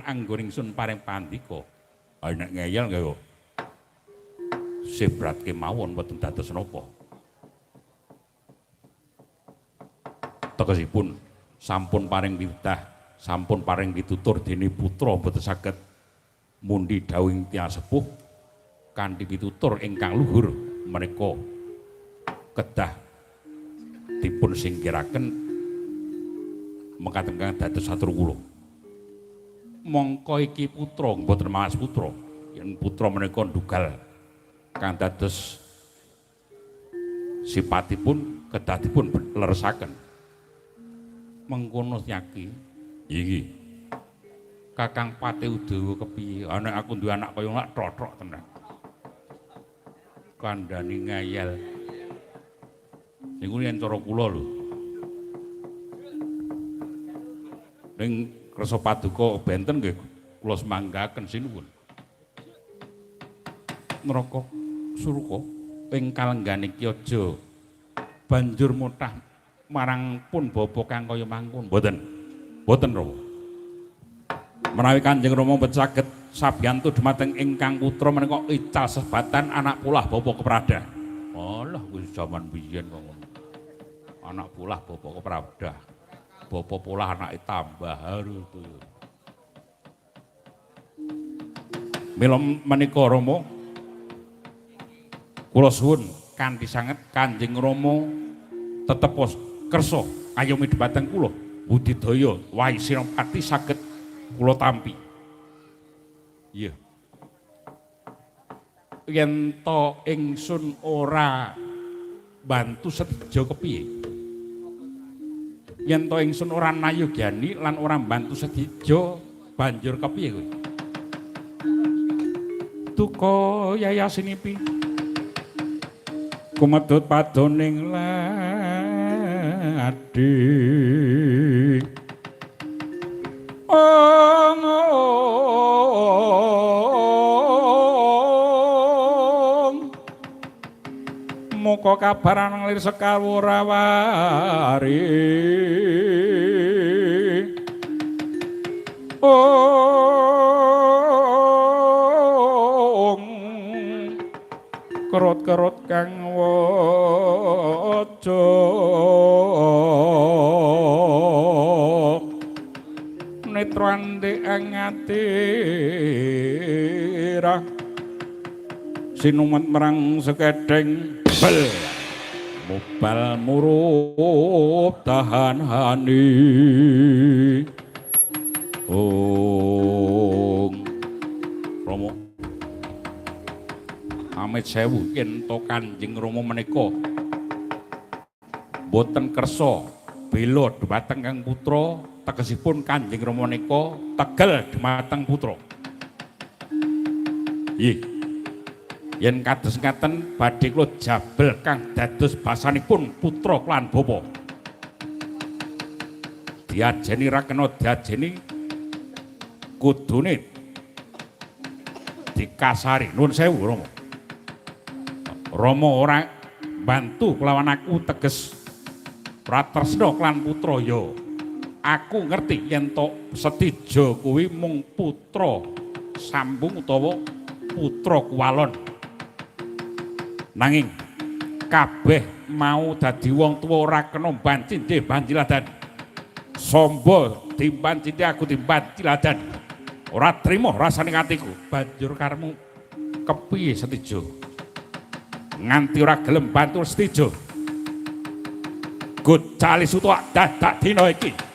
anggon ingsun paring pandika. Nek ngeyel nggih. Sebrat kemawon mboten dados napa. Tegesipun sampun paring pitah, sampun paring pitutur dene putra mboten saged mundi dawuhing tiyang sepuh kanthi pitutur ingkang luhur menika kedah dipun singkiraken mekaten kang dados satur kula. Mongko iki putra mboten Mas putra, yen putra menika ndugal kang dados sipatipun kedah dipun leresaken. Mengkono nyaki iki Kakang Patih Udawa kepiye? Nek aku duwe anak kaya lak trotrok tenan. Kandhani ngayal. Niku yen cara kula lho. Ning kersa paduka benten nggih kula semanggaken sinuwun. Neraka Suraka ing kalengganing Ki Aja banjur mutah marang pun bapa kang kaya mangkon. Mboten. Mboten Rama. Menawi Kanjeng Rama mboten saged sabiyantu dumateng ingkang putra menika ical sebatan anak pulah bapa kepradah. Alah wis jaman biyen kok ngono. Anak pulah bapa kepradah. Bapa pulah anake tambah haru tu. Mila menika Rama kula suwun kanthi sanget Kanjeng Rama tetep kersa ayomi dhumateng kula budidaya Wahi Sinopati saged kula tampi. Iya. Yen to ingsun ora bantu sedya kepiye? Yen to ingsun ora nayogyani lan ora bantu sedya banjur kepiye kowe? Duka yayasinipi kumedhut padoning ladi muka kabaran nglir sekawurawari kerut-kerut kang waca netrande angatira sinumet merang sekedeng bel mubal murup tahan hani Rama amit sewu yen to Kanjeng Rama menika boten kersa bela dhumateng kang putra tegesipun Kanjeng Rama menika tegel dhumateng putra. Nggih. Yen kados ngaten badhe kula jabel kang dados basanipun putra lan bapa. Diajeni ra kena diajeni kudune dikasari. Nuwun sewu Rama. Rama ora bantu kelawan aku teges pratresna klan putra ya. Aku ngerti yen to Setija kuwi mung putra sambung utawa putra kuwalon. Nanging kabeh mau dadi wong tuwa ora kena banci nggih banjiladan. Sombo dimbanci aku dimbanci ladan. Ora trima rasane atiku. Banjur karemu kepiye Setija? Nganti ora gelem bantu Setija. Gocali sutuk dadak dina iki.